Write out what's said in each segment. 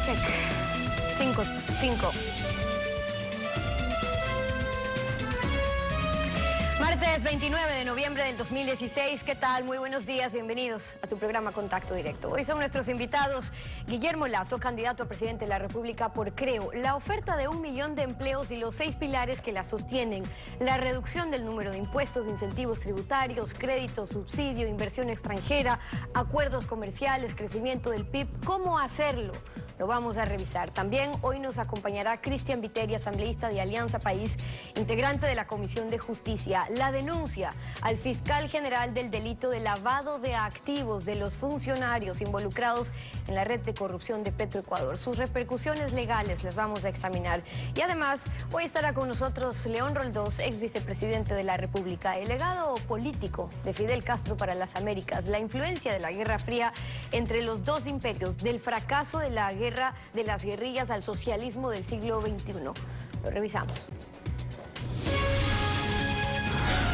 Check. 5. Martes 29 de noviembre del 2016, ¿qué tal? Muy buenos días, bienvenidos a tu programa Contacto Directo. Hoy son nuestros invitados Guillermo Lasso, candidato a presidente de la República por Creo, la oferta de 1 millón de empleos y los 6 pilares que la sostienen, la reducción del número de impuestos, incentivos tributarios, crédito, subsidio, inversión extranjera, acuerdos comerciales, crecimiento del PIB, ¿cómo hacerlo? Lo vamos a revisar. También hoy nos acompañará Cristian Viteri, asambleísta de Alianza País, integrante de la Comisión de Justicia. La denuncia al fiscal general del delito de lavado de activos de los funcionarios involucrados en la red de corrupción de Petroecuador. Sus repercusiones legales las vamos a examinar. Y además, hoy estará con nosotros León Roldós, ex vicepresidente de la República. El legado político de Fidel Castro para las Américas, la influencia de la Guerra Fría entre los dos imperios, del fracaso de la guerra de las guerrillas al socialismo del siglo XXI. Lo revisamos.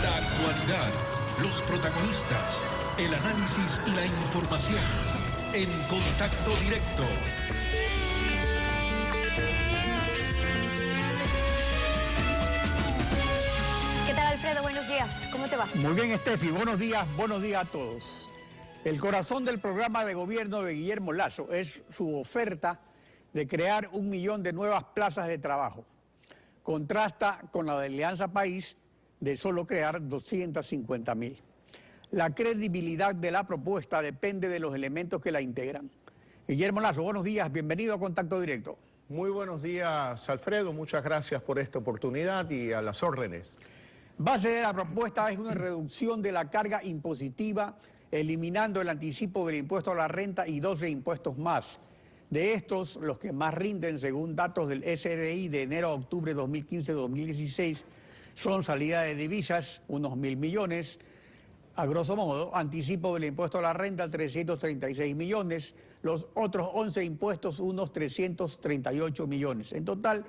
La actualidad, los protagonistas, el análisis y la información. En Contacto Directo. ¿Qué tal, Alfredo? Buenos días. ¿Cómo te va? Muy bien, Estefi. Buenos días a todos. El corazón del programa de gobierno de Guillermo Lasso es su oferta de crear 1 millón de nuevas plazas de trabajo. Contrasta con la de Alianza País de solo crear 250.000. La credibilidad de la propuesta depende de los elementos que la integran. Guillermo Lasso, buenos días, bienvenido a Contacto Directo. Muy buenos días, Alfredo, muchas gracias por esta oportunidad y a las órdenes. Base de la propuesta es una reducción de la carga impositiva, eliminando el anticipo del impuesto a la renta y 12 impuestos más. De estos, los que más rinden, según datos del SRI de enero a octubre de 2015-2016, son salida de divisas, unos 1.000 millones, a grosso modo, anticipo del impuesto a la renta, 336 millones, los otros 11 impuestos, unos 338 millones. En total,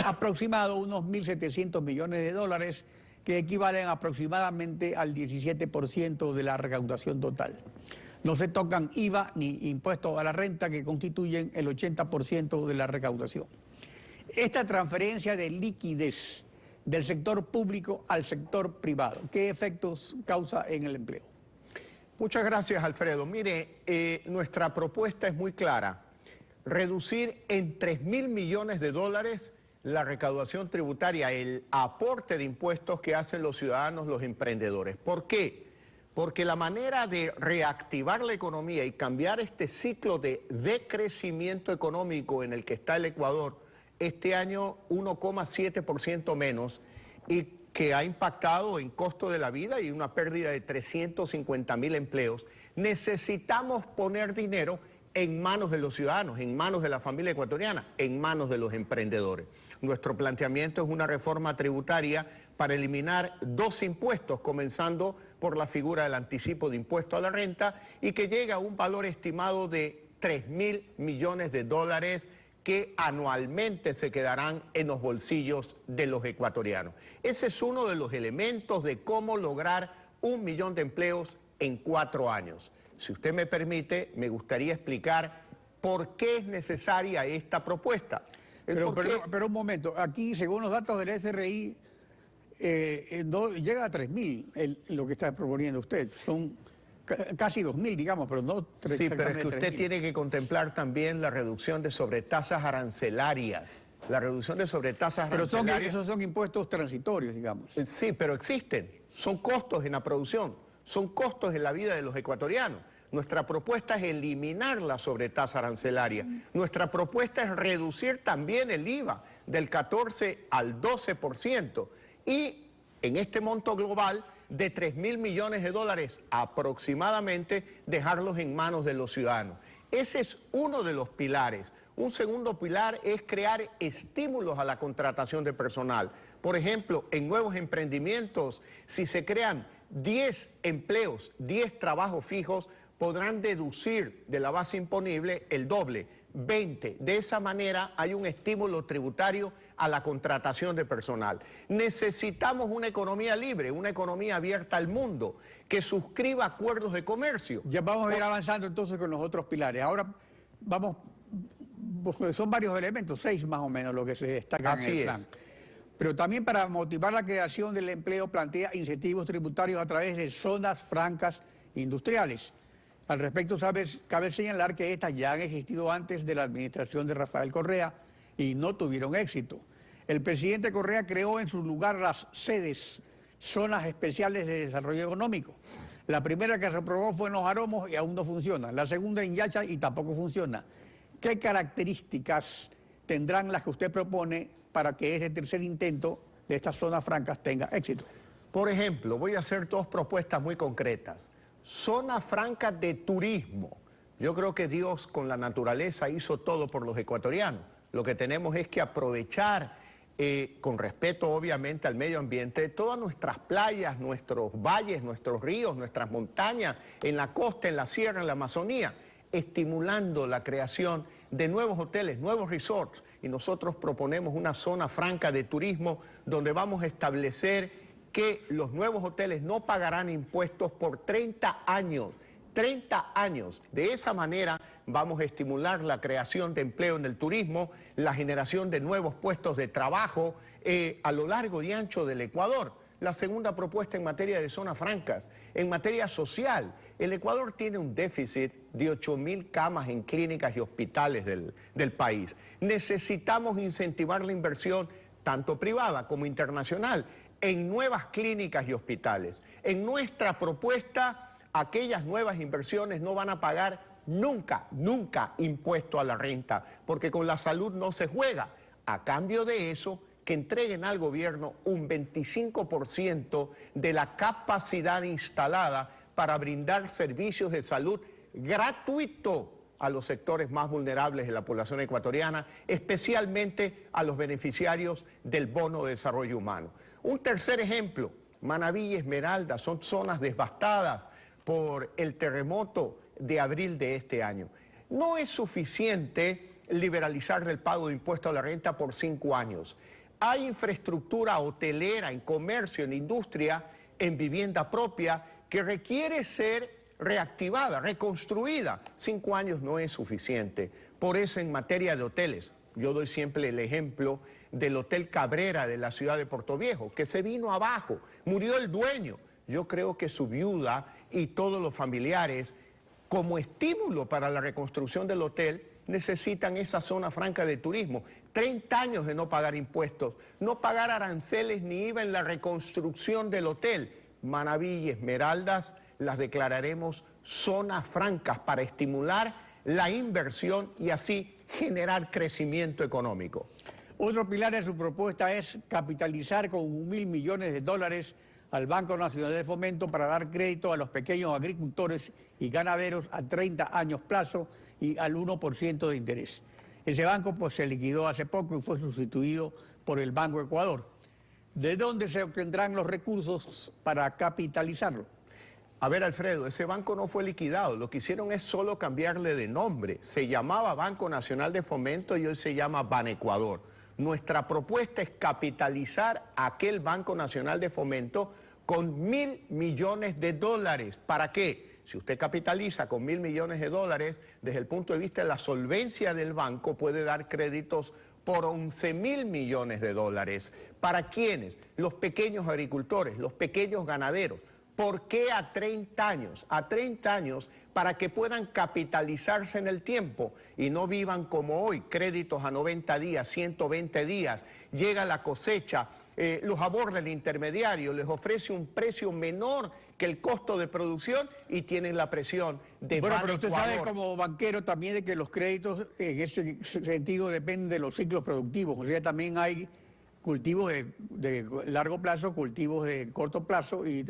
aproximado unos 1.700 millones de dólares, que equivalen aproximadamente al 17% de la recaudación total. No se tocan IVA ni impuestos a la renta, que constituyen el 80% de la recaudación. Esta transferencia de liquidez del sector público al sector privado, ¿qué efectos causa en el empleo? Muchas gracias, Alfredo. Mire, nuestra propuesta es muy clara. Reducir en 3.000 millones de dólares la recaudación tributaria, el aporte de impuestos que hacen los ciudadanos, los emprendedores. ¿Por qué? Porque la manera de reactivar la economía y cambiar este ciclo de decrecimiento económico en el que está el Ecuador, este año 1,7% menos, y que ha impactado en costo de la vida y una pérdida de 350.000 empleos, necesitamos poner dinero en manos de los ciudadanos, en manos de la familia ecuatoriana, en manos de los emprendedores. Nuestro planteamiento es una reforma tributaria para eliminar 2 impuestos, comenzando por la figura del anticipo de impuesto a la renta, y que llega a un valor estimado de 3.000 millones de dólares que anualmente se quedarán en los bolsillos de los ecuatorianos. Ese es uno de los elementos de cómo lograr 1 millón de empleos en 4 años. Si usted me permite, me gustaría explicar por qué es necesaria esta propuesta. Pero un momento, aquí según los datos del SRI, llega a 3.000 lo que está proponiendo usted. Son casi 2.000, digamos, pero no 3.000. Sí, pero es que usted tiene que contemplar también la reducción de sobretasas arancelarias. La reducción de sobretasas arancelarias. Pero esos son impuestos transitorios, digamos. Sí, pero existen. Son costos en la producción, son costos en la vida de los ecuatorianos. Nuestra propuesta es eliminar la sobretasa arancelaria. Nuestra propuesta es reducir también el IVA del 14 al 12%. Y en este monto global de 3.000 millones de dólares aproximadamente, dejarlos en manos de los ciudadanos. Ese es uno de los pilares. Un segundo pilar es crear estímulos a la contratación de personal. Por ejemplo, en nuevos emprendimientos, si se crean 10 empleos, 10 trabajos fijos, podrán deducir de la base imponible el doble, 20. De esa manera hay un estímulo tributario a la contratación de personal. Necesitamos una economía libre, una economía abierta al mundo, que suscriba acuerdos de comercio. Ya vamos a ir avanzando entonces con los otros pilares. Ahora vamos porque son varios elementos, 6 más o menos lo que se destacan en el plan. Pero también para motivar la creación del empleo plantea incentivos tributarios a través de zonas francas industriales. Al respecto, cabe señalar que estas ya han existido antes de la administración de Rafael Correa y no tuvieron éxito. El presidente Correa creó en su lugar las sedes, zonas especiales de desarrollo económico. La primera que se aprobó fue en Los Aromos y aún no funciona. La segunda en Yacha y tampoco funciona. ¿Qué características tendrán las que usted propone para que ese tercer intento de estas zonas francas tenga éxito? Por ejemplo, voy a hacer 2 propuestas muy concretas. Zona franca de turismo. Yo creo que Dios con la naturaleza hizo todo por los ecuatorianos. Lo que tenemos es que aprovechar, con respeto obviamente al medio ambiente, todas nuestras playas, nuestros valles, nuestros ríos, nuestras montañas, en la costa, en la sierra, en la Amazonía, estimulando la creación de nuevos hoteles, nuevos resorts. Y nosotros proponemos una zona franca de turismo donde vamos a establecer que los nuevos hoteles no pagarán impuestos por 30 años. 30 años. De esa manera vamos a estimular la creación de empleo en el turismo, la generación de nuevos puestos de trabajo a lo largo y ancho del Ecuador. La segunda propuesta en materia de zonas francas, en materia social. El Ecuador tiene un déficit de 8.000 camas en clínicas y hospitales del país. Necesitamos incentivar la inversión, tanto privada como internacional, en nuevas clínicas y hospitales. En nuestra propuesta, aquellas nuevas inversiones no van a pagar nunca impuesto a la renta, porque con la salud no se juega. A cambio de eso, que entreguen al gobierno un 25% de la capacidad instalada para brindar servicios de salud gratuito a los sectores más vulnerables de la población ecuatoriana, especialmente a los beneficiarios del Bono de Desarrollo Humano. Un tercer ejemplo, Manabí y Esmeralda son zonas devastadas por el terremoto de abril de este año. No es suficiente liberalizar el pago de impuestos a la renta por 5 años. Hay infraestructura hotelera, en comercio, en industria, en vivienda propia, que requiere ser reactivada, reconstruida. 5 años no es suficiente. Por eso, en materia de hoteles, yo doy siempre el ejemplo del Hotel Cabrera de la ciudad de Portoviejo, que se vino abajo, murió el dueño. Yo creo que su viuda y todos los familiares, como estímulo para la reconstrucción del hotel, necesitan esa zona franca de turismo. 30 años de no pagar impuestos, no pagar aranceles ni IVA en la reconstrucción del hotel. Manabí y Esmeraldas las declararemos zonas francas para estimular la inversión y así generar crecimiento económico. Otro pilar de su propuesta es capitalizar con $1.000 millones al Banco Nacional de Fomento para dar crédito a los pequeños agricultores y ganaderos a 30 años plazo y al 1% de interés. Ese banco pues se liquidó hace poco y fue sustituido por el Banco Ecuador. ¿De dónde se obtendrán los recursos para capitalizarlo? A ver, Alfredo, ese banco no fue liquidado, lo que hicieron es solo cambiarle de nombre. Se llamaba Banco Nacional de Fomento y hoy se llama Banecuador. Nuestra propuesta es capitalizar aquel Banco Nacional de Fomento con $1.000 millones. ¿Para qué? Si usted capitaliza con $1.000 millones, desde el punto de vista de la solvencia del banco, puede dar créditos por $11.000 millones. ¿Para quiénes? Los pequeños agricultores, los pequeños ganaderos. ¿Por qué a 30 años? A 30 años para que puedan capitalizarse en el tiempo y no vivan como hoy, créditos a 90 días, 120 días, llega la cosecha, los aborda el intermediario, les ofrece un precio menor que el costo de producción y tienen la presión de Bueno, pero usted sabe como banquero también de que los créditos en ese sentido dependen de los ciclos productivos, o sea, también hay cultivos de largo plazo, cultivos de corto plazo y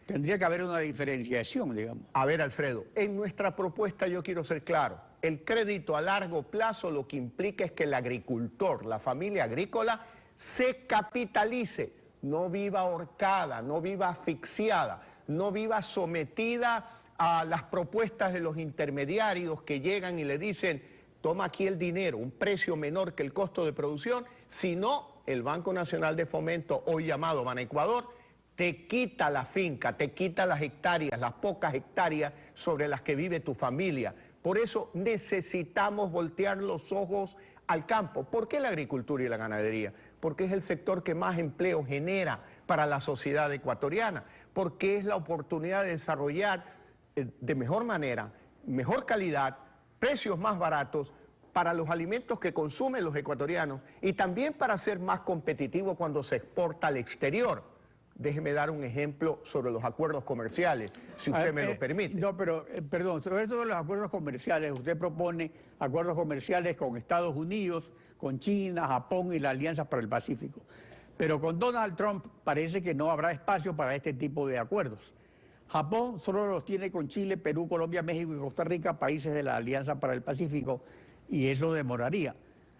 tendría que haber una diferenciación, digamos. A ver, Alfredo, en nuestra propuesta yo quiero ser claro. El crédito a largo plazo lo que implica es que el agricultor, la familia agrícola, se capitalice, no viva ahorcada, no viva asfixiada, no viva sometida a las propuestas de los intermediarios que llegan y le dicen: toma aquí el dinero, un precio menor que el costo de producción, sino el Banco Nacional de Fomento, hoy llamado Banecuador, te quita la finca, te quita las hectáreas, las pocas hectáreas sobre las que vive tu familia, Por eso necesitamos voltear los ojos al campo. ¿Por qué la agricultura y la ganadería? Porque es el sector que más empleo genera para la sociedad ecuatoriana, porque es la oportunidad de desarrollar de mejor manera, mejor calidad, precios más baratos para los alimentos que consumen los ecuatorianos y también para ser más competitivo cuando se exporta al exterior. Déjeme dar un ejemplo sobre los acuerdos comerciales, si usted me lo permite. No, pero, perdón, sobre eso de los acuerdos comerciales, usted propone acuerdos comerciales con Estados Unidos, con China, Japón y la Alianza para el Pacífico. Pero con Donald Trump parece que no habrá espacio para este tipo de acuerdos. Japón solo los tiene con Chile, Perú, Colombia, México y Costa Rica, países de la Alianza para el Pacífico, y eso demoraría.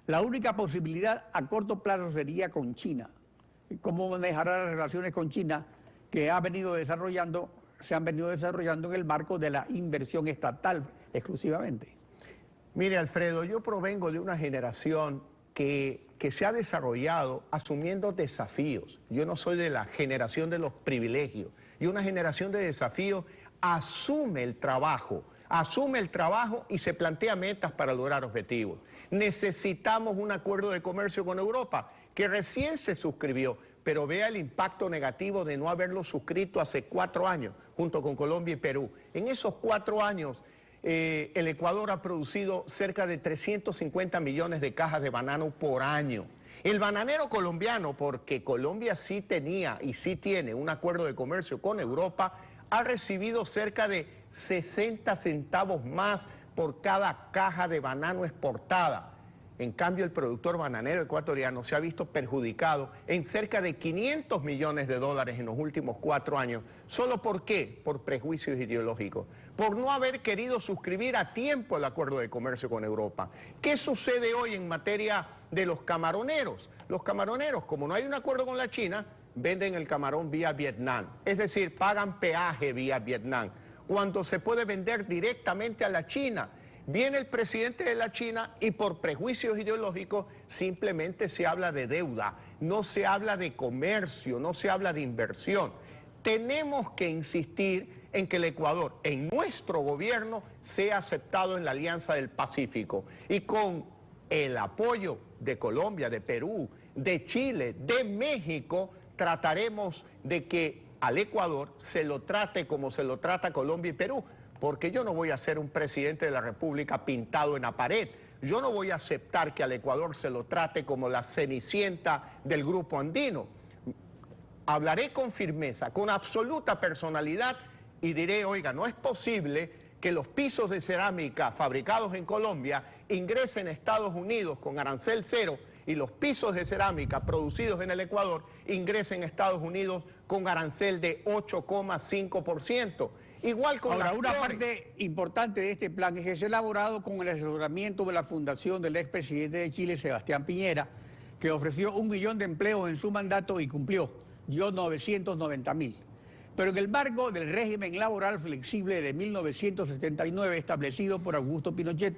La única posibilidad a corto plazo sería con China. ¿Cómo manejará las relaciones con China que se han venido desarrollando en el marco de la inversión estatal exclusivamente? Mire, Alfredo, yo provengo de una generación que se ha desarrollado asumiendo desafíos. Yo no soy de la generación de los privilegios. Y una generación de desafíos asume el trabajo y se plantea metas para lograr objetivos. Necesitamos un acuerdo de comercio con Europa, que recién se suscribió, pero vea el impacto negativo de no haberlo suscrito hace 4 años, junto con Colombia y Perú. En esos 4 años, el Ecuador ha producido cerca de 350 millones de cajas de banano por año. El bananero colombiano, porque Colombia sí tenía y sí tiene un acuerdo de comercio con Europa, ha recibido cerca de 60 centavos más por cada caja de banano exportada. En cambio, el productor bananero ecuatoriano se ha visto perjudicado en cerca de 500 millones de dólares en los últimos 4 años. ¿Solo por qué? Por prejuicios ideológicos, por no haber querido suscribir a tiempo el acuerdo de comercio con Europa. ¿Qué sucede hoy en materia de los camaroneros? Los camaroneros, como no hay un acuerdo con la China, venden el camarón vía Vietnam, es decir, pagan peaje vía Vietnam, cuando se puede vender directamente a la China. Viene el presidente de la China y por prejuicios ideológicos simplemente se habla de deuda, no se habla de comercio, no se habla de inversión. Tenemos que insistir en que el Ecuador, en nuestro gobierno, sea aceptado en la Alianza del Pacífico y con el apoyo de Colombia, de Perú, de Chile, de México, trataremos de que al Ecuador se lo trate como se lo trata Colombia y Perú. Porque yo no voy a ser un presidente de la República pintado en la pared. Yo no voy a aceptar que al Ecuador se lo trate como la cenicienta del grupo andino. Hablaré con firmeza, con absoluta personalidad y diré, oiga, no es posible que los pisos de cerámica fabricados en Colombia ingresen a Estados Unidos con arancel cero y los pisos de cerámica producidos en el Ecuador ingresen a Estados Unidos con arancel de 8,5%. Igual con ahora, una flores. parte importante de este plan es que es elaborado con el asesoramiento de la fundación del expresidente de Chile, Sebastián Piñera, que ofreció 1 millón de empleos en su mandato y cumplió, dio 990.000. Pero en el marco del régimen laboral flexible de 1979 establecido por Augusto Pinochet,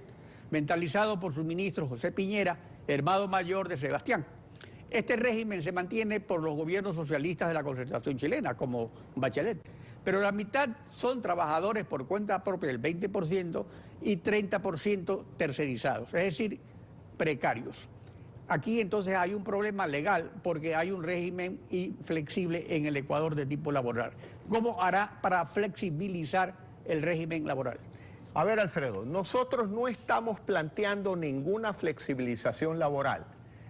mentalizado por su ministro José Piñera, hermano mayor de Sebastián. Este régimen se mantiene por los gobiernos socialistas de la Concertación chilena, como Bachelet. Pero la mitad son trabajadores por cuenta propia, del 20%, y 30% tercerizados, es decir, precarios. Aquí entonces hay un problema legal porque hay un régimen inflexible en el Ecuador de tipo laboral. ¿Cómo hará para flexibilizar el régimen laboral? A ver, Alfredo, nosotros no estamos planteando ninguna flexibilización laboral.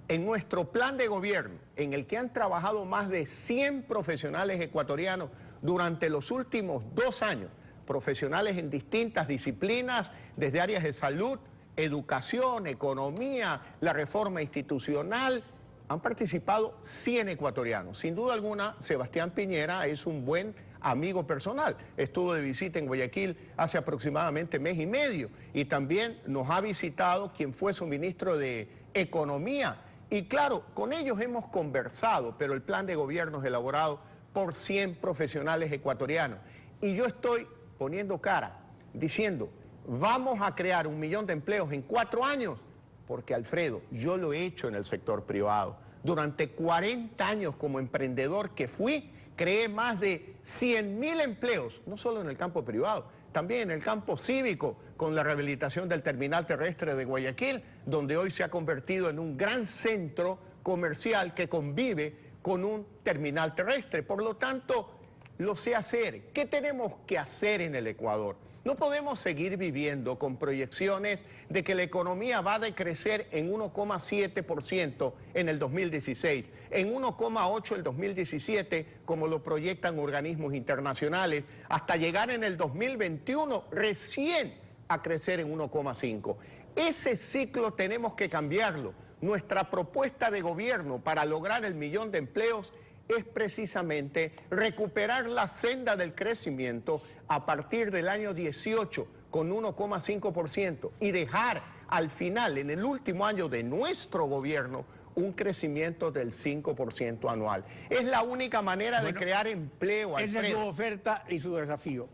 En nuestro plan de gobierno, en el que han trabajado más de 100 profesionales ecuatorianos durante los últimos 2 años, profesionales en distintas disciplinas, desde áreas de salud, educación, economía, la reforma institucional, han participado 100 ecuatorianos. Sin duda alguna, Sebastián Piñera es un buen amigo personal. Estuvo de visita en Guayaquil hace aproximadamente 1 mes y medio y también nos ha visitado quien fue su ministro de Economía. Y claro, con ellos hemos conversado, pero el plan de gobierno es elaborado por 100 profesionales ecuatorianos. Y yo estoy poniendo cara, diciendo, vamos a crear 1 millón de empleos en 4 años, porque Alfredo, yo lo he hecho en el sector privado. Durante 40 años como emprendedor que fui, creé más de 100.000 empleos, no solo en el campo privado, también en el campo cívico, con la rehabilitación del terminal terrestre de Guayaquil, donde hoy se ha convertido en un gran centro comercial que convive con un terminal terrestre. Por lo tanto, lo sé hacer. ¿Qué tenemos que hacer en el Ecuador? No podemos seguir viviendo con proyecciones de que la economía va a decrecer en 1,7% en el 2016, en 1,8% el 2017, como lo proyectan organismos internacionales, hasta llegar en el 2021 recién a crecer en 1,5%. Ese ciclo tenemos que cambiarlo. Nuestra propuesta de gobierno para lograr el 1.000.000 de empleos es precisamente recuperar la senda del crecimiento a partir del año 18 con 1,5% y dejar al final, en el último año de nuestro gobierno, un crecimiento del 5% anual. Es la única manera de crear empleo, Alfredo. Esa es su oferta y su desafío.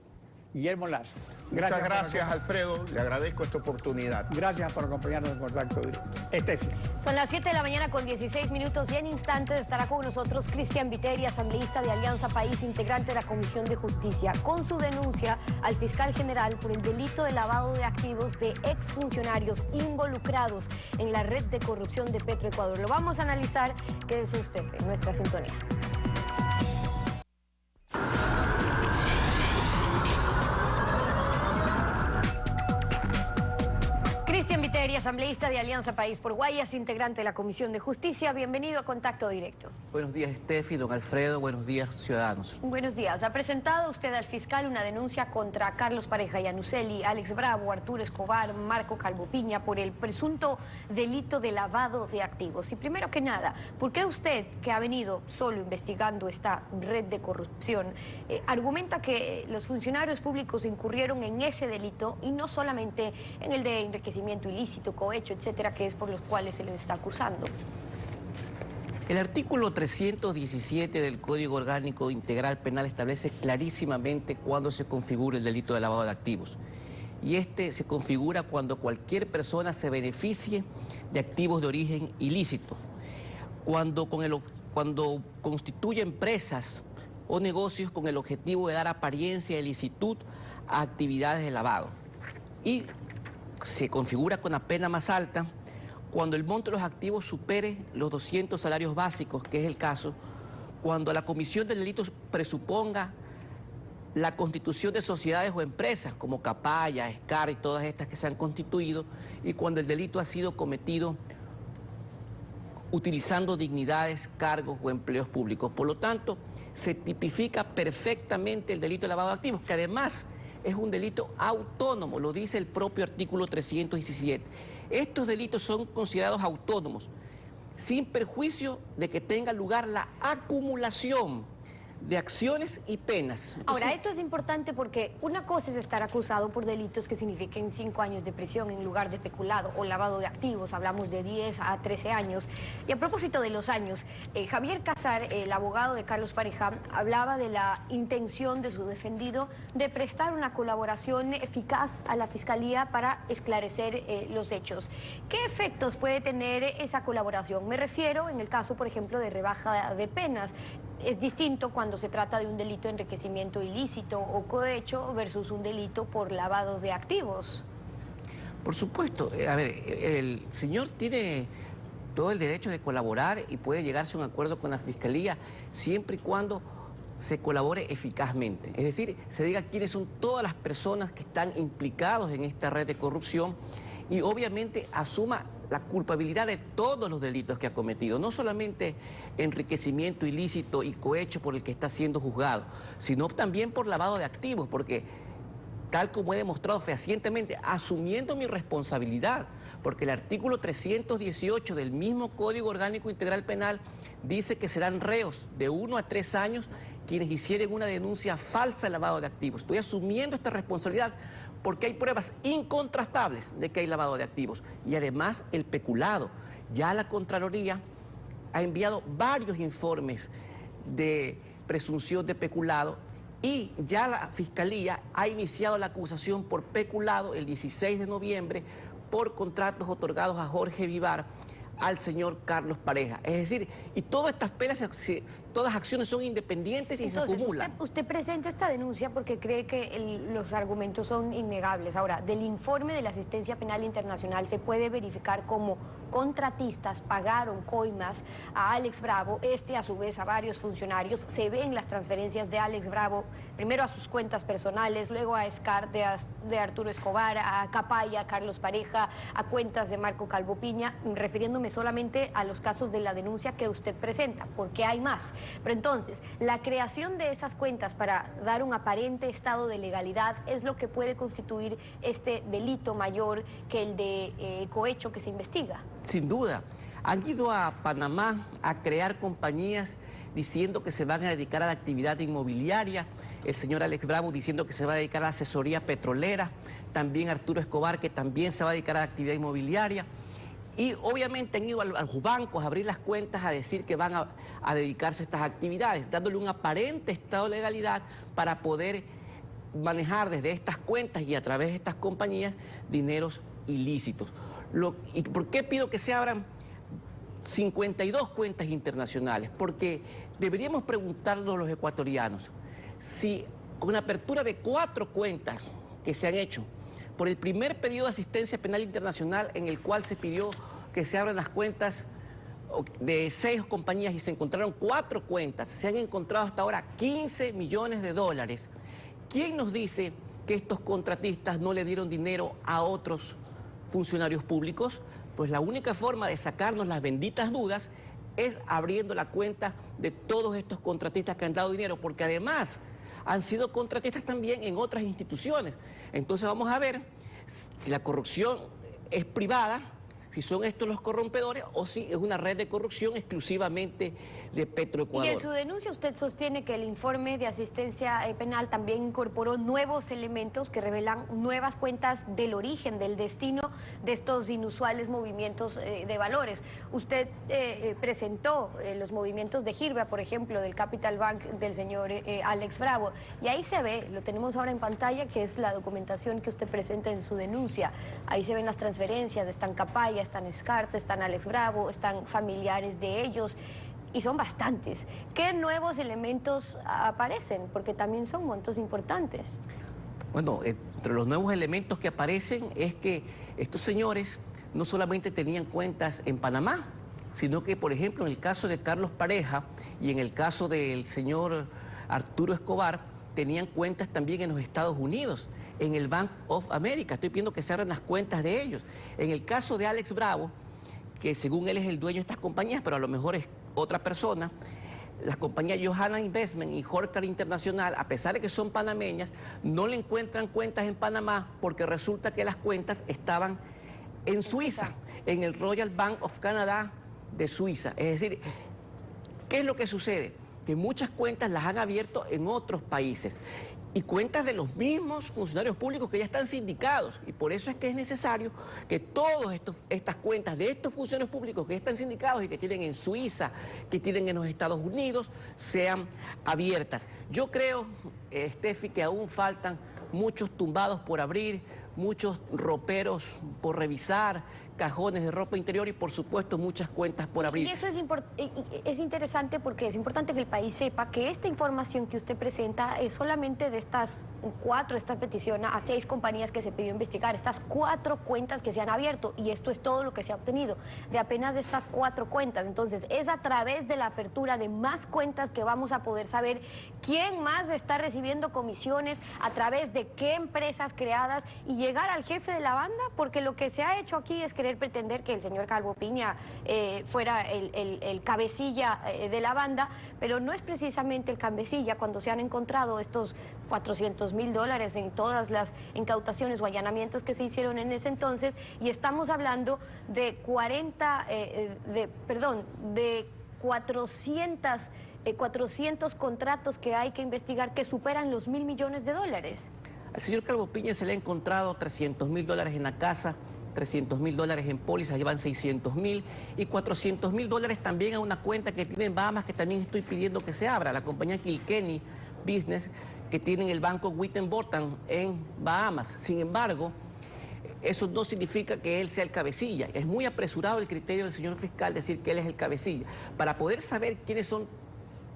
Guillermo Lazo. Muchas gracias, Alfredo. Le agradezco esta oportunidad. Gracias por acompañarnos en Contacto Directo. Estefi. Son las 7 de la mañana con 16 minutos y en instantes estará con nosotros Cristian Viteri, asambleísta de Alianza País, integrante de la Comisión de Justicia, con su denuncia al fiscal general por el delito de lavado de activos de exfuncionarios involucrados en la red de corrupción de Petroecuador. Lo vamos a analizar. Quédese usted en nuestra sintonía. Cristian Viteri, asambleísta de Alianza País por Guayas, integrante de la Comisión de Justicia. Bienvenido a Contacto Directo. Buenos días, Estefi, don Alfredo, buenos días, ciudadanos. Buenos días. Ha presentado usted al fiscal una denuncia contra Carlos Pareja Yanuseli, Alex Bravo, Arturo Escobar, Marco Calvo Piña por el presunto delito de lavado de activos. Y primero que nada, ¿por qué usted, que ha venido solo investigando esta red de corrupción, argumenta que los funcionarios públicos incurrieron en ese delito y no solamente en el de enriquecimiento ilícito, cohecho, etcétera, que es por los cuales se les está acusando? El artículo 317 del Código Orgánico Integral Penal establece clarísimamente cuándo se configura el delito de lavado de activos. Y este se configura cuando cualquier persona se beneficie de activos de origen ilícito, cuando constituye empresas o negocios con el objetivo de dar apariencia de licitud a actividades de lavado. Y se configura con la pena más alta cuando el monto de los activos supere los 200 salarios básicos, que es el caso cuando la comisión del delito presuponga la constitución de sociedades o empresas como Capaya, Escar y todas estas que se han constituido, y cuando el delito ha sido cometido utilizando dignidades, cargos o empleos públicos. Por lo tanto, se tipifica perfectamente el delito de lavado de activos, que además es un delito autónomo, lo dice el propio artículo 317. Estos delitos son considerados autónomos, sin perjuicio de que tenga lugar la acumulación de acciones y penas. Entonces, ahora, esto es importante porque una cosa es estar acusado por delitos que signifiquen 5 años de prisión en lugar de peculado o lavado de activos, hablamos de 10 a 13 años. Y a propósito de los años, Javier Casar, el abogado de Carlos Pareja, hablaba de la intención de su defendido de prestar una colaboración eficaz a la Fiscalía para esclarecer los hechos. ¿Qué efectos puede tener esa colaboración? Me refiero en el caso, por ejemplo, de rebaja de penas. Es distinto cuando se trata de un delito de enriquecimiento ilícito o cohecho versus un delito por lavado de activos. por supuesto, a ver, el señor tiene todo el derecho de colaborar y puede llegarse a un acuerdo con la Fiscalía siempre y cuando se colabore eficazmente. Es decir, se diga quiénes son todas las personas que están implicados en esta red de corrupción y obviamente asuma la culpabilidad de todos los delitos que ha cometido, no solamente enriquecimiento ilícito y cohecho por el que está siendo juzgado, sino también por lavado de activos, porque tal como he demostrado fehacientemente, asumiendo mi responsabilidad, porque el artículo 318 del mismo Código Orgánico Integral Penal dice que serán reos de 1 a 3 años quienes hicieren una denuncia falsa de lavado de activos. Estoy asumiendo esta responsabilidad porque hay pruebas incontrastables de que hay lavado de activos. Y además el peculado. Ya la Contraloría ha enviado varios informes de presunción de peculado y ya la Fiscalía ha iniciado la acusación por peculado el 16 de noviembre por contratos otorgados a Jorge Vivar al señor Carlos Pareja. Es decir, y todas estas penas, todas acciones son independientes y entonces, se acumulan. Usted presenta esta denuncia porque cree que los argumentos son innegables. Ahora, del informe de la Asistencia Penal Internacional se puede verificar cómo contratistas pagaron coimas a Alex Bravo, a su vez a varios funcionarios. Se ven las transferencias de Alex Bravo, primero a sus cuentas personales, luego a SCAR de Arturo Escobar, a Capaya, a Carlos Pareja, a cuentas de Marco Calvo Piña, refiriéndome solamente a los casos de la denuncia que usted presenta, porque hay más. Pero entonces, la creación de esas cuentas para dar un aparente estado de legalidad es lo que puede constituir este delito mayor que el de cohecho que se investiga. Sin duda. Han ido a Panamá a crear compañías diciendo que se van a dedicar a la actividad inmobiliaria. El señor Alex Bravo diciendo que se va a dedicar a la asesoría petrolera. También Arturo Escobar, que también se va a dedicar a la actividad inmobiliaria. Y obviamente han ido a los bancos a abrir las cuentas a decir que van a dedicarse a estas actividades, dándole un aparente estado de legalidad para poder manejar desde estas cuentas y a través de estas compañías dineros ilícitos. ¿Y por qué pido que se abran 52 cuentas internacionales? Porque deberíamos preguntarnos los ecuatorianos si con la apertura de 4 cuentas que se han hecho por el primer pedido de asistencia penal internacional en el cual se pidió que se abran las cuentas de 6 compañías y se encontraron 4 cuentas, se han encontrado hasta ahora 15 millones de dólares. ¿Quién nos dice que estos contratistas no le dieron dinero a otros funcionarios públicos? Pues la única forma de sacarnos las benditas dudas es abriendo la cuenta de todos estos contratistas que han dado dinero, porque además han sido contratistas también en otras instituciones. Entonces vamos a ver si la corrupción es privada, si son estos los corrompedores o si es una red de corrupción exclusivamente de Petroecuador. Y en su denuncia usted sostiene que el informe de asistencia penal también incorporó nuevos elementos que revelan nuevas cuentas del origen, del destino de estos inusuales movimientos de valores. Usted presentó los movimientos de Girba, por ejemplo, del Capital Bank del señor Alex Bravo, y ahí se ve, lo tenemos ahora en pantalla, que es la documentación que usted presenta en su denuncia. Ahí se ven las transferencias, están Capaya, están Escarte, están Alex Bravo, están familiares de ellos, y son bastantes. ¿Qué nuevos elementos aparecen? Porque también son montos importantes. Bueno, entre los nuevos elementos que aparecen es que estos señores no solamente tenían cuentas en Panamá, sino que, por ejemplo, en el caso de Carlos Pareja y en el caso del señor Arturo Escobar, tenían cuentas también en los Estados Unidos, en el Bank of America. Estoy pidiendo que se abran las cuentas de ellos. En el caso de Alex Bravo, que según él es el dueño de estas compañías, pero a lo mejor es otra persona, las compañías Johanna Investment y Horcar Internacional, a pesar de que son panameñas, no le encuentran cuentas en Panamá porque resulta que las cuentas estaban en Suiza, en el Royal Bank of Canada de Suiza. Es decir, ¿qué es lo que sucede? Que muchas cuentas las han abierto en otros países y cuentas de los mismos funcionarios públicos que ya están sindicados, y por eso es que es necesario que todas estas cuentas de estos funcionarios públicos que ya están sindicados y que tienen en Suiza, que tienen en los Estados Unidos, sean abiertas. Yo creo, Steffi, que aún faltan muchos tumbados por abrir, muchos roperos por revisar, cajones de ropa interior y, por supuesto, muchas cuentas por abrir. Y eso es interesante porque es importante que el país sepa que esta información que usted presenta es solamente de esta petición a 6 compañías que se pidió investigar, estas 4 cuentas que se han abierto, y esto es todo lo que se ha obtenido de apenas de estas 4 cuentas. Entonces, es a través de la apertura de más cuentas que vamos a poder saber quién más está recibiendo comisiones, a través de qué empresas creadas, y llegar al jefe de la banda, porque lo que se ha hecho aquí es querer pretender que el señor Calvo Piña fuera el cabecilla de la banda, pero no es precisamente el cabecilla cuando se han encontrado estos $400,000 en todas las incautaciones o allanamientos que se hicieron en ese entonces, y estamos hablando de 400 contratos que hay que investigar que superan los $1.000 millones. Al señor Calvo Piña se le ha encontrado $300,000 en la casa, $300,000 en pólizas, llevan $600,000, y $400,000 también a una cuenta que tiene en Bahamas, que también estoy pidiendo que se abra, la compañía Kilkenny Business, que tiene el banco Wittenborn en Bahamas. Sin embargo, eso no significa que él sea el cabecilla. Es muy apresurado el criterio del señor fiscal decir que él es el cabecilla. Para poder saber quiénes son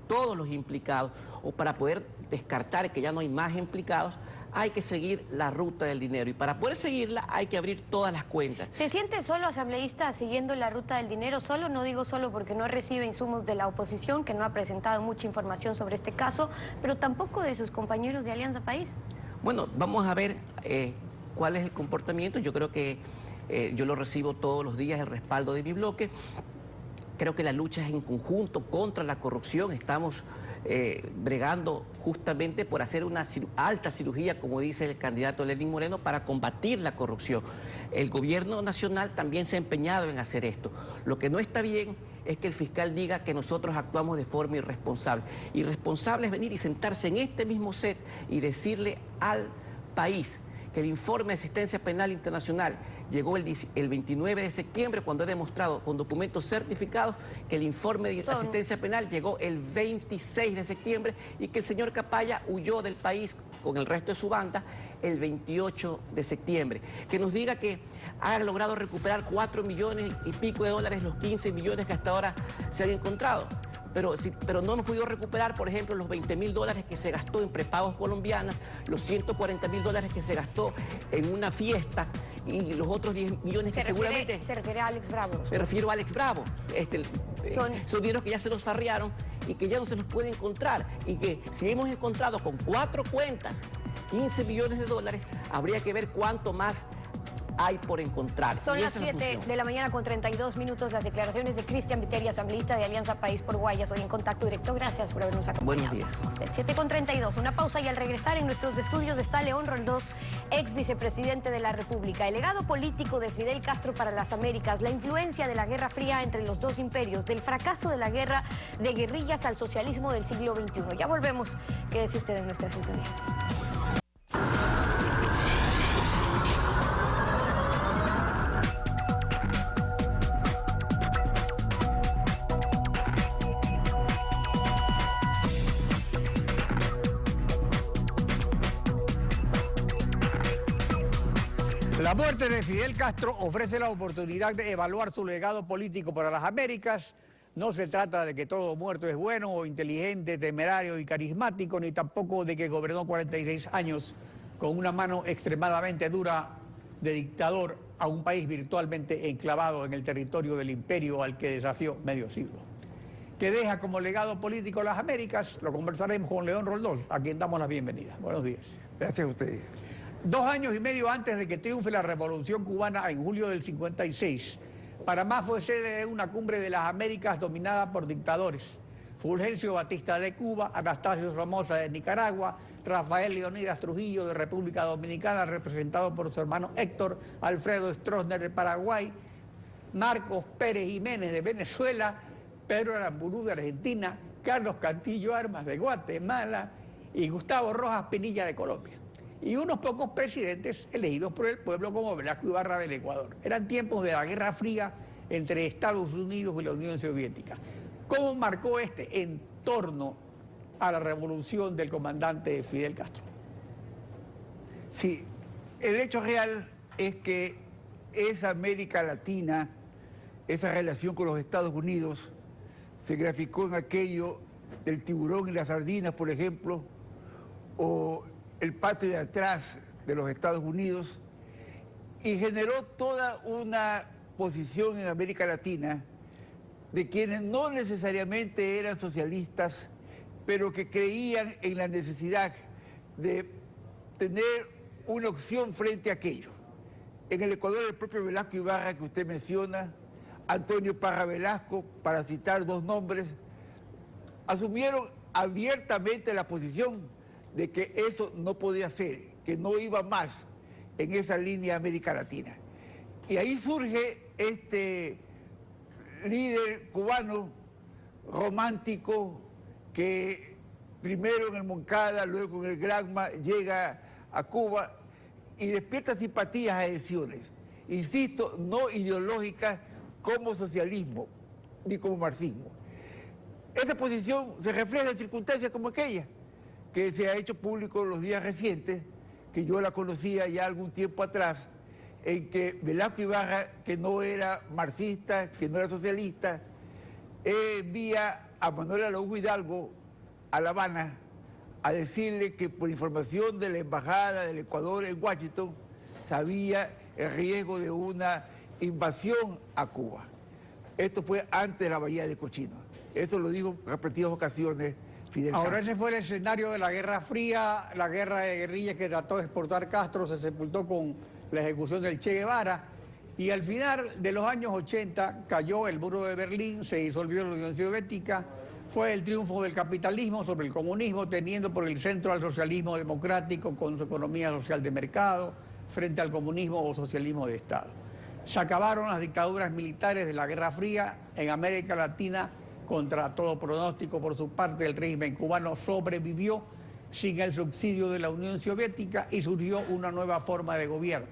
todos los implicados o para poder descartar que ya no hay más implicados, hay que seguir la ruta del dinero y para poder seguirla hay que abrir todas las cuentas. ¿Se siente solo, asambleísta, siguiendo la ruta del dinero? Solo, no digo solo porque no recibe insumos de la oposición, que no ha presentado mucha información sobre este caso, pero tampoco de sus compañeros de Alianza País. Bueno, vamos a ver cuál es el comportamiento. Yo creo que yo lo recibo todos los días, el respaldo de mi bloque. Creo que la lucha es en conjunto contra la corrupción. Estamos bregando justamente por hacer una alta cirugía, como dice el candidato Lenín Moreno, para combatir la corrupción. El gobierno nacional también se ha empeñado en hacer esto. Lo que no está bien es que el fiscal diga que nosotros actuamos de forma irresponsable. Irresponsable es venir y sentarse en este mismo set y decirle al país que el informe de asistencia penal internacional llegó el 29 de septiembre, cuando he demostrado con documentos certificados que el informe de asistencia penal llegó el 26 de septiembre y que el señor Capaya huyó del país con el resto de su banda el 28 de septiembre. Que nos diga que ha logrado recuperar 4 millones y pico de dólares, los 15 millones que hasta ahora se han encontrado. Pero no hemos podido recuperar, por ejemplo, los 20.000 dólares que se gastó en prepagos colombianas, los 140.000 dólares que se gastó en una fiesta y los otros 10 millones que seguramente... ¿Se refiere a Alex Bravo? Me refiero a Alex Bravo. Son dineros que ya se los farrearon y que ya no se los puede encontrar. Y que si hemos encontrado con 4 cuentas 15 millones de dólares, habría que ver cuánto más hay por encontrar. Son las 7 de la mañana con 32 minutos. Las declaraciones de Cristian Viteri, asambleísta de Alianza País por Guayas, hoy en Contacto Directo. Gracias por habernos acompañado. Buenos días. 7 con 32. Una pausa y al regresar en nuestros estudios está León Roldós, ex vicepresidente de la República. El legado político de Fidel Castro para las Américas, la influencia de la Guerra Fría entre los dos imperios, del fracaso de la guerra de guerrillas al socialismo del siglo XXI. Ya volvemos. Quédese usted en nuestra sintonía. La muerte de Fidel Castro ofrece la oportunidad de evaluar su legado político para las Américas. No se trata de que todo muerto es bueno o inteligente, temerario y carismático, ni tampoco de que gobernó 46 años con una mano extremadamente dura de dictador a un país virtualmente enclavado en el territorio del imperio al que desafió medio siglo. ¿Qué deja como legado político las Américas? Lo conversaremos con León Roldós, a quien damos la bienvenida. Buenos días. Gracias a ustedes. 2 años y medio antes de que triunfe la Revolución Cubana en julio del 56, Panamá fue sede de una cumbre de las Américas dominada por dictadores. Fulgencio Batista de Cuba, Anastasio Somoza de Nicaragua, Rafael Leonidas Trujillo de República Dominicana, representado por su hermano Héctor, Alfredo Stroessner de Paraguay, Marcos Pérez Jiménez de Venezuela, Pedro Aramburú de Argentina, Carlos Cantillo Armas de Guatemala y Gustavo Rojas Pinilla de Colombia. Y unos pocos presidentes elegidos por el pueblo como Velasco Ibarra del Ecuador. Eran tiempos de la Guerra Fría entre Estados Unidos y la Unión Soviética. ¿Cómo marcó este en torno a la revolución del comandante Fidel Castro? Sí, el hecho real es que esa América Latina, esa relación con los Estados Unidos, se graficó en aquello del tiburón y las sardinas, por ejemplo, o el patio de atrás de los Estados Unidos, y generó toda una posición en América Latina de quienes no necesariamente eran socialistas, pero que creían en la necesidad de tener una opción frente a aquello. En el Ecuador, el propio Velasco Ibarra, que usted menciona, Antonio Parra Velasco, para citar 2 nombres, asumieron abiertamente la posición de que eso no podía ser, que no iba más en esa línea América Latina. Y ahí surge este líder cubano romántico que primero en el Moncada, luego en el Granma, llega a Cuba y despierta simpatías, adhesiones. Insisto, no ideológicas como socialismo ni como marxismo. Esa posición se refleja en circunstancias como aquella, que se ha hecho público en los días recientes, que yo la conocía ya algún tiempo atrás, en que Velasco Ibarra, que no era marxista, que no era socialista, envía a Manuel Araújo Hidalgo a La Habana a decirle que por información de la Embajada del Ecuador en Washington sabía el riesgo de una invasión a Cuba. Esto fue antes de la Bahía de Cochinos. Eso lo dijo en repetidas ocasiones Fidel Ahora Castro. ese fue el escenario de la Guerra Fría, la guerra de guerrillas que trató de exportar Castro, se sepultó con la ejecución del Che Guevara, y al final de los años 80 cayó el muro de Berlín, se disolvió la Unión Soviética, fue el triunfo del capitalismo sobre el comunismo, teniendo por el centro al socialismo democrático con su economía social de mercado, frente al comunismo o socialismo de Estado. Se acabaron las dictaduras militares de la Guerra Fría en América Latina. Contra todo pronóstico, por su parte, el régimen cubano sobrevivió sin el subsidio de la Unión Soviética y surgió una nueva forma de gobierno,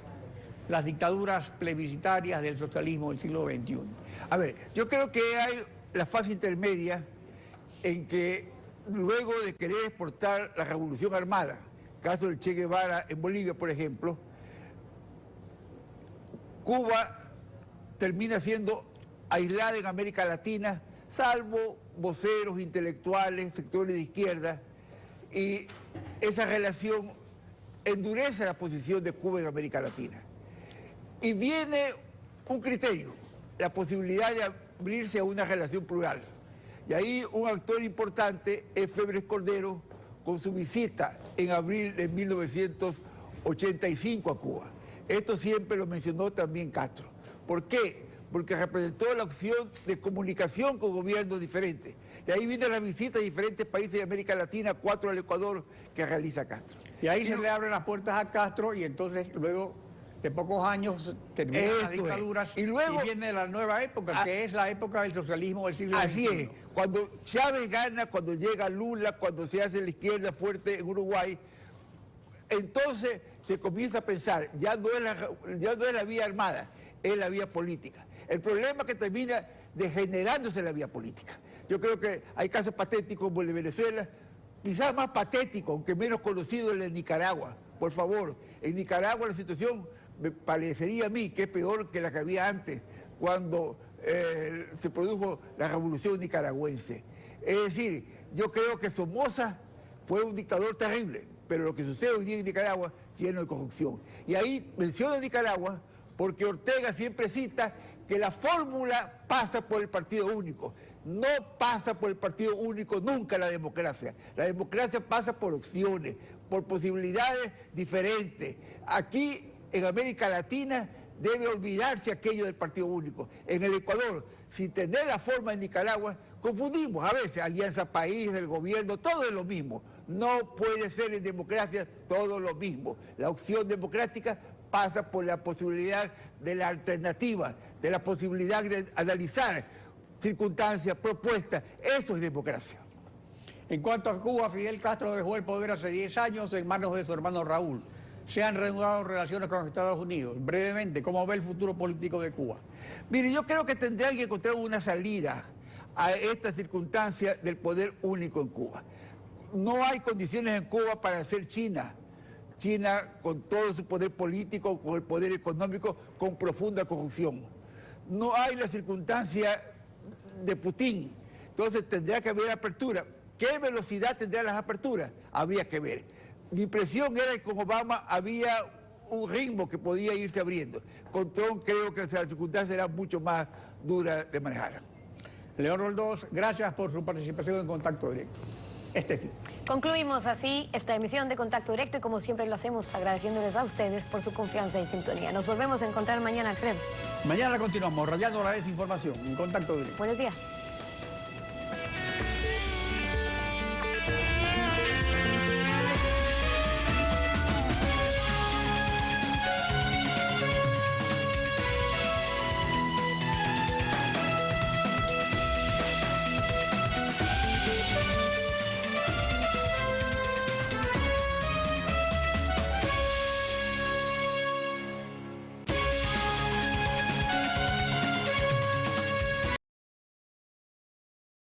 las dictaduras plebiscitarias del socialismo del siglo XXI. A ver, yo creo que hay la fase intermedia en que luego de querer exportar la revolución armada, caso del Che Guevara en Bolivia, por ejemplo, Cuba termina siendo aislada en América Latina, salvo voceros intelectuales, sectores de izquierda, y esa relación endurece la posición de Cuba en América Latina. Y viene un criterio, la posibilidad de abrirse a una relación plural. Y ahí un actor importante es Febres Cordero, con su visita en abril de 1985 a Cuba. Esto siempre lo mencionó también Castro. ¿Por qué? Porque representó la opción de comunicación con gobiernos diferentes. Y ahí viene la visita de diferentes países de América Latina, 4 al Ecuador, que realiza Castro. Y ahí se le abren las puertas a Castro y entonces luego de pocos años terminan las dictaduras y viene la nueva época, que es la época del socialismo del siglo XXI. Así es. Cuando Chávez gana, cuando llega Lula, cuando se hace la izquierda fuerte en Uruguay, entonces se comienza a pensar, ya no es la vía armada, es la vía política. El problema es que termina degenerándose la vía política. Yo creo que hay casos patéticos como el de Venezuela, quizás más patético, aunque menos conocido, el de Nicaragua. Por favor, en Nicaragua la situación me parecería a mí que es peor que la que había antes, cuando se produjo la revolución nicaragüense. Es decir, yo creo que Somoza fue un dictador terrible, pero lo que sucede hoy día en Nicaragua lleno de corrupción. Y ahí menciono Nicaragua porque Ortega siempre cita que la fórmula pasa por el partido único. No pasa por el partido único nunca la democracia. La democracia pasa por opciones, por posibilidades diferentes. Aquí, en América Latina, debe olvidarse aquello del partido único. En el Ecuador, sin tener la forma de Nicaragua, confundimos a veces Alianza País, el gobierno, todo es lo mismo. No puede ser en democracia todo lo mismo. La opción democrática pasa por la posibilidad de la alternativa, de la posibilidad de analizar circunstancias, propuestas. Eso es democracia. En cuanto a Cuba, Fidel Castro dejó el poder hace 10 años en manos de su hermano Raúl. Se han reanudado relaciones con los Estados Unidos. Brevemente, ¿cómo ve el futuro político de Cuba? Mire, yo creo que tendrían que encontrar una salida a esta circunstancia del poder único en Cuba. No hay condiciones en Cuba para ser China. China, con todo su poder político, con el poder económico, con profunda corrupción. No hay la circunstancia de Putin. Entonces tendría que haber apertura. ¿Qué velocidad tendrían las aperturas? Habría que ver. Mi impresión era que con Obama había un ritmo que podía irse abriendo. Con Trump creo que la circunstancia era mucho más dura de manejar. León Roldós, gracias por su participación en Contacto Directo. Fin. Concluimos así esta emisión de Contacto Directo y como siempre lo hacemos agradeciéndoles a ustedes por su confianza y sintonía. Nos volvemos a encontrar mañana, Alfredo. Mañana continuamos rayando la desinformación en Contacto Directo. Buenos días.